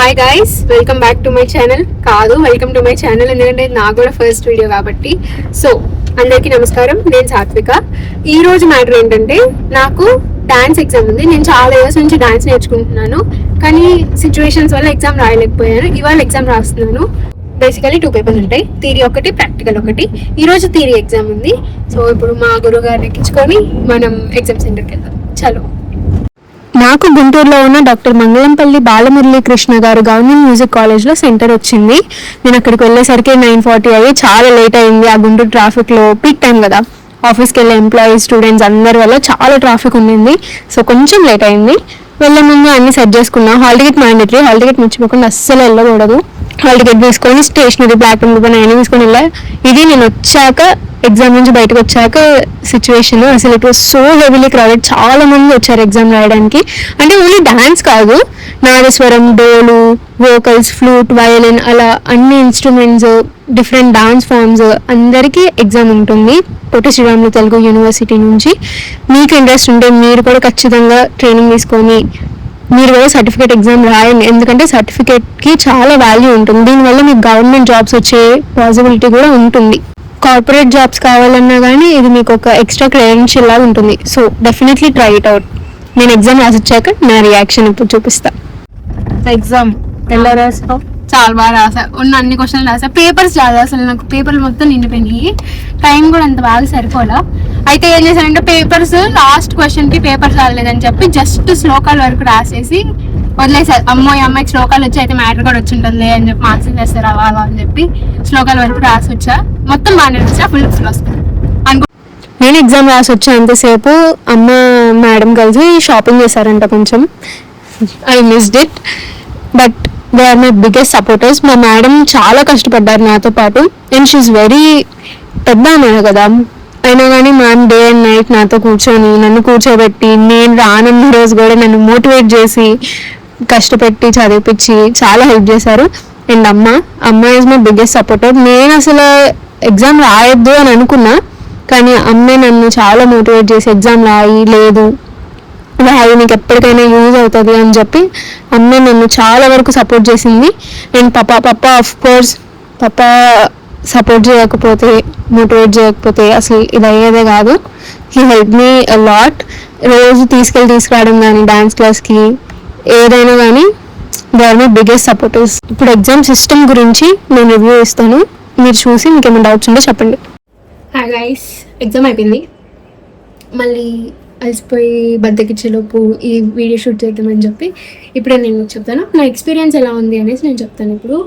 Hi guys, welcome back to my channel. కాదు, welcome to my channel, ఎందుకంటే నాకు కూడా ఫస్ట్ వీడియో కాబట్టి. సో అందరికీ నమస్కారం, నేను సాత్విక. ఈ రోజు మ్యాటర్ ఏంటంటే, నాకు డాన్స్ ఎగ్జామ్ ఉంది. నేను చాలా ఇయర్స్ నుంచి డాన్స్ నేర్చుకుంటున్నాను, కానీ సిచ్యువేషన్స్ వల్ల ఎగ్జామ్ రాయలేకపోయాను. ఇవాళ ఎగ్జామ్ రాస్తున్నాను. బేసికలీ 2 పేపర్స్ ఉంటాయి, థియరీ ఒకటి, ప్రాక్టికల్ ఒకటి. ఈ రోజు థియరీ ఎగ్జామ్ ఉంది. సో ఇప్పుడు మా గురువు గారిని ఎక్కించుకొని మనం ఎగ్జామ్ సెంటర్కి వెళ్దాం. చలో. నాకు గుంటూరులో ఉన్న డాక్టర్ మంగళంపల్లి బాలమురళీ కృష్ణ గారు గవర్నమెంట్ మ్యూజిక్ కాలేజ్లో సెంటర్ వచ్చింది. నేను అక్కడికి వెళ్ళేసరికి 9:40 అయ్యి చాలా లేట్ అయింది. ఆ గుంటూరు ట్రాఫిక్లో పీక్ టైం కదా, ఆఫీస్కి వెళ్ళే ఎంప్లాయీస్, స్టూడెంట్స్ అందరి వల్ల చాలా ట్రాఫిక్ ఉండింది. సో కొంచెం లేట్ అయింది. వెళ్ళే ముందు అన్ని సెట్ చేసుకున్నా. Hall ticket mandatory, hall ticket మర్చిపోకుండా అస్సలు వెళ్ళకూడదు. హాల్ టికెట్ తీసుకొని స్టేషనరీ, బ్లాక్ అండ్ బ్లూ అన్నీ తీసుకొని వెళ్ళా. ఇది నేను వచ్చాక, ఎగ్జామ్ నుంచి బయటకు వచ్చాక సిచ్యువేషన్. అసలు it was so heavily crowded. చాలా మంది వచ్చారు ఎగ్జామ్ రాయడానికి. అంటే ఓన్లీ డాన్స్ కాదు, నాదస్వరం, డోలు, వోకల్స్, ఫ్లూట్, వయలిన్, అలా అన్ని ఇన్స్ట్రుమెంట్స్, డిఫరెంట్ డాన్స్ ఫామ్స్ అందరికీ ఎగ్జామ్ ఉంటుంది. పొట్టి శ్రీరాములు తెలుగు యూనివర్సిటీ నుంచి. మీకు ఇంట్రెస్ట్ ఉంటే మీరు కూడా ఖచ్చితంగా ట్రైనింగ్ తీసుకొని మీరు కూడా సర్టిఫికేట్ ఎగ్జామ్ రాయండి. ఎందుకంటే సర్టిఫికేట్కి చాలా వాల్యూ ఉంటుంది. దీనివల్ల మీకు గవర్నమెంట్ జాబ్స్ వచ్చే పాసిబిలిటీ కూడా ఉంటుంది. కార్పొరేట్ జాబ్స్ కావాలన్నా కానీ ఇది మీకు ఒక ఎక్స్ట్రా క్రెడెన్షియల్ లాగా ఉంటుంది. So definitely try it out. నేను ఎగ్జామ్ రాసి వచ్చాక నా రియాక్షన్ ఇప్పుడు చూపిస్తా. ఎగ్జామ్ ఎలా రాసావు? చాలా బాగా రాసా. ఉన్న అన్ని క్వశ్చన్లు రాసా. పేపర్స్ చాలా, అసలు నాకు పేపర్లు మొత్తం నిండిపోయినాయి. టైం కూడా అంత బాగా సరిపోలా. అయితే ఏం చేశానంటే, పేపర్స్ లాస్ట్ క్వశ్చన్కి పేపర్స్ రాలేదని చెప్పి జస్ట్ శ్లోకాల వరకు రాసేసి వదిలేసారు. అమ్మో, ఈ అమ్మాయికి శ్లోకాలు వచ్చి అయితే మ్యాటర్ కూడా వచ్చి ఉంటుంది అని చెప్పి మార్క్స్ వేస్తారు అలా అని చెప్పి శ్లోకాల వరకు రాసి వచ్చా. మొత్తం బాగానే వచ్చా, ఫుల్ వస్తాను. నేను ఎగ్జామ్ రాసి వచ్చా. అంతసేపు అమ్మ మేడం కలిసి షాపింగ్ చేశారంట కొంచెం. I missed it, but they are my biggest supporters. మా మేడం చాలా కష్టపడ్డారు నాతో పాటు. అండ్ షీఈ్ వెరీ పెద్ద అమ్మాయి కదా, అయినా కానీ మ్యామ్ డే అండ్ నైట్ నాతో కూర్చొని, నన్ను కూర్చోబెట్టి, నేను రానున్న రోజు కూడా నన్ను మోటివేట్ చేసి, కష్టపెట్టి చదివిపించి చాలా హెల్ప్ చేశారు. అండ్ అమ్మ ఈజ్ మై బిగ్గెస్ట్ సపోర్టర్. నేను అసలు ఎగ్జామ్ రాయొద్దు అని అనుకున్నా, కానీ అమ్మే నన్ను చాలా మోటివేట్ చేసి ఎగ్జామ్ రాయి నీకు ఎప్పటికైనా యూజ్ అవుతుంది అని చెప్పి అమ్మే నన్ను చాలా వరకు సపోర్ట్ చేసింది. And papa of course, papa support చేయకపోతే, మోటివేట్ చేయకపోతే అసలు ఇది అయ్యేదే కాదు. He help me a lot. రోజు తీసుకురావడం కానీ, డాన్స్ క్లాస్కి, ఏదైనా కానీ they are my biggest supporters. ఇప్పుడు ఎగ్జామ్ సిస్టమ్ గురించి నేను రివ్యూ ఇస్తాను, మీరు చూసి మీకు ఏమైనా డౌట్స్ ఉంటే చెప్పండి. హాయ్ గైస్, ఎగ్జామ్ అయిపోయింది. మళ్ళీ అలసిపోయి బద్దకిచ్చేలోపు ఈ వీడియో షూట్ చేద్దామని చెప్పి ఇప్పుడే నేను చెప్తాను. నా ఎక్స్పీరియన్స్ ఎలా ఉంది అనేసి నేను చెప్తాను ఇప్పుడు.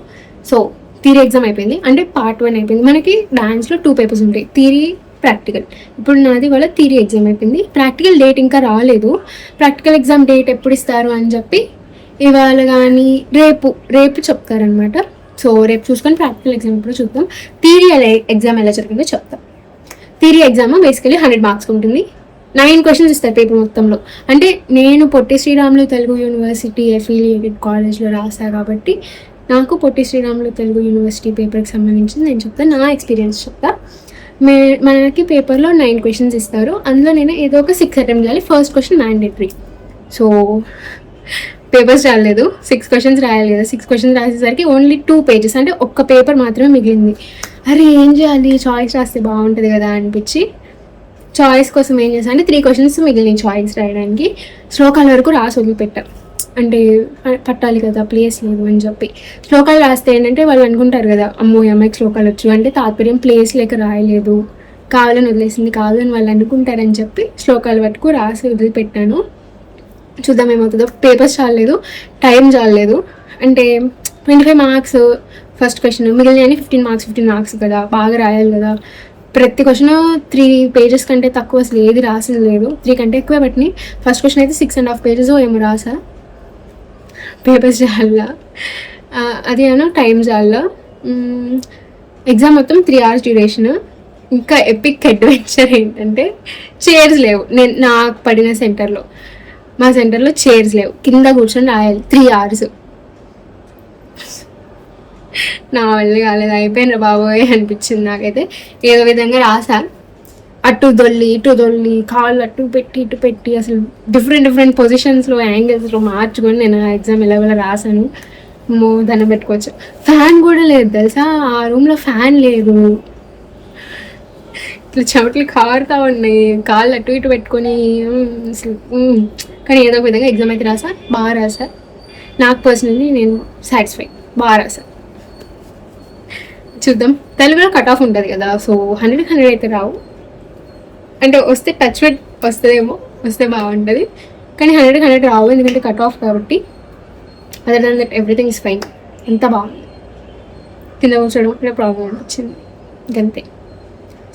సో థియరీ ఎగ్జామ్ అయిపోయింది, అంటే పార్ట్ 1 అయిపోయింది. మనకి డాన్స్లో 2 పేపర్స్ ఉంటాయి, థియరీ, ప్రాక్టికల్. ఇప్పుడు నాది వాళ్ళ థియరీ ఎగ్జామ్ అయిపోయింది. ప్రాక్టికల్ డేట్ ఇంకా రాలేదు. ప్రాక్టికల్ ఎగ్జామ్ డేట్ ఎప్పుడు ఇస్తారు అని చెప్పి ఇవాళ కానీ రేపు చెప్తారనమాట. సో రేపు చూసుకొని ప్రాక్టికల్ ఎగ్జామ్ ఇప్పుడు చూద్దాం. థియరీ ఎగ్జామ్ ఎలా జరిగిందో చెప్తాం. థియరీ ఎగ్జామ్ బేసికలీ 100 మార్క్స్ ఉంటుంది. 9 క్వశ్చన్స్ ఇస్తారు పేపర్ మొత్తంలో. అంటే నేను పొట్టి శ్రీరాములు తెలుగు యూనివర్సిటీ అఫిలియేటెడ్ కాలేజ్లో రాసా కాబట్టి నాకు పొట్టి శ్రీరాములు తెలుగు యూనివర్సిటీ పేపర్కి సంబంధించి నేను చెప్తాను, నా ఎక్స్పీరియన్స్ చెప్తా. మనకి పేపర్లో 9 క్వశ్చన్స్ ఇస్తారు. అందులో నేను ఏదో ఒక 6 అటెంప్ట్ చేయాలి. First question mandatory. So papers రాలేదు, 6 క్వశ్చన్స్ రాయాలి కదా. 6 క్వశ్చన్స్ రాసేసరికి ఓన్లీ 2 పేజెస్, అంటే ఒక్క పేపర్ మాత్రమే మిగిలింది. అరే ఏం చేయాలి, చాయిస్ రాస్తే బాగుంటుంది కదా అనిపించి చాయిస్ కోసం ఏం చేశాను అంటే 3 క్వశ్చన్స్ మిగిలినాయి చాయిస్ రాయడానికి. శ్లోకాల వరకు రాసి వదిలిపెట్టాను, అంటే పట్టాలి కదా, ప్లేస్ లేదు అని చెప్పి. శ్లోకాలు రాస్తే ఏంటంటే వాళ్ళు అనుకుంటారు కదా, అమ్మో అమ్మాయికి శ్లోకాలు వచ్చు అంటే తాత్పర్యం ప్లేస్ లేక రాయలేదు, కావాలని వదిలేసింది కాదు అని వాళ్ళు అనుకుంటారని చెప్పి శ్లోకాల వరకు రాసి వదిలిపెట్టాను. చూద్దాం ఏమవుతుందో. పేపర్స్ చాలలేదు, టైం చాలలేదు. అంటే 25 మార్క్స్ ఫస్ట్ క్వశ్చన్, మిగిలిన 15 మార్క్స్ కదా, బాగా రాయాలి కదా. ప్రతి క్వశ్చన్ 3 పేజెస్ కంటే తక్కువ అసలు ఏది రాసింది లేదు. 3 కంటే ఎక్కువ పట్టినాయి. ఫస్ట్ క్వశ్చన్ అయితే 6.5 పేజెస్ ఏమో రాసా. పేపర్స్ చాలా, అది అన్న టైం చాలా. ఎగ్జామ్ మొత్తం 3 hours డ్యూరేషన్. ఇంకా ఎపిక్ అడ్వెంచర్ ఏంటంటే చైర్స్ లేవు. నాకు పడిన సెంటర్లో, మా సెంటర్లో చైర్స్ లేవు, కింద కూర్చొని రాయాలి 3 hours. నా వల్ల కాలేదు, అయిపోయిన బాబోయ్ అనిపించింది నాకైతే. ఏదో విధంగా రాసా. అటు దొల్లి కాళ్ళు అటు పెట్టి ఇటు పెట్టి అసలు డిఫరెంట్ పొజిషన్స్లో యాంగిల్స్లో మార్చుకొని నేను ఎగ్జామ్ ఎలా రాసాను. దండం పెట్టుకోవచ్చు. ఫ్యాన్ కూడా లేదు తెలుసా, ఆ రూమ్లో ఫ్యాన్ లేదు. ఇట్లా చెమటలు కారుతా ఉన్నాయి, కాళ్ళు అటు ఇటు పెట్టుకొని అసలు కానీ ఏదో ఒక విధంగా ఎగ్జామ్ అయితే రాసా, బాగా రాసా. నాకు పర్సనల్లీ నేను సాటిస్ఫై, బాగా రాసా. చూద్దాం, తెలుగులో కట్ ఆఫ్ ఉంటుంది కదా, సో 100 అయితే రావు. అంటే వస్తే టచ్ వెట్ వస్తుందేమో, వస్తే బాగుంటుంది. కానీ 100 రావు, ఎందుకంటే కట్ ఆఫ్ కాబట్టి. Other than that everything is fine. ఎంత బాగుంది, కింద కూర్చోవడం కూడా ప్రాబ్లం వచ్చింది ఇంకంతే.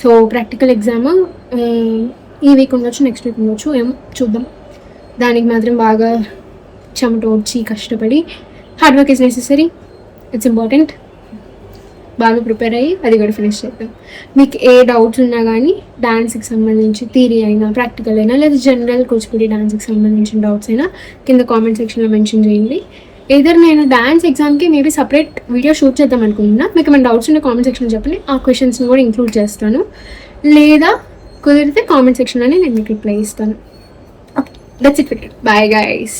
సో ప్రాక్టికల్ ఎగ్జామ్ ఈ వీక్ ఉండొచ్చు, నెక్స్ట్ వీక్ ఉండొచ్చు, ఏమో చూద్దాం. దానికి మాత్రం బాగా చెమట వచ్చి కష్టపడి, hard work is necessary, it's important. బాగా ప్రిపేర్ అయ్యి అది కూడా ఫినిష్ చేద్దాం. మీకు ఏ డౌట్స్ ఉన్నా కానీ డాన్స్కి సంబంధించి థియరీ అయినా, ప్రాక్టికల్ అయినా, లేదా జనరల్ కూచిపూడి డాన్స్కి సంబంధించిన డౌట్స్ అయినా కింద కామెంట్ సెక్షన్లో మెన్షన్ చేయండి. ఏదర్ నేను డాన్స్ ఎగ్జామ్కి మేబీ సపరేట్ వీడియో షూట్ చేద్దాం అనుకుంటున్నా. మీకు ఏమైనా డౌట్స్ ఉంటే కామెంట్ సెక్షన్లో చెప్పండి, ఆ క్వశ్చన్స్ని కూడా ఇంక్లూడ్ చేస్తాను. లేదా కుదిరితే కామెంట్ సెక్షన్లోనే నేను మీకు రిప్లై ఇస్తాను. Okay, that's it. Bye guys.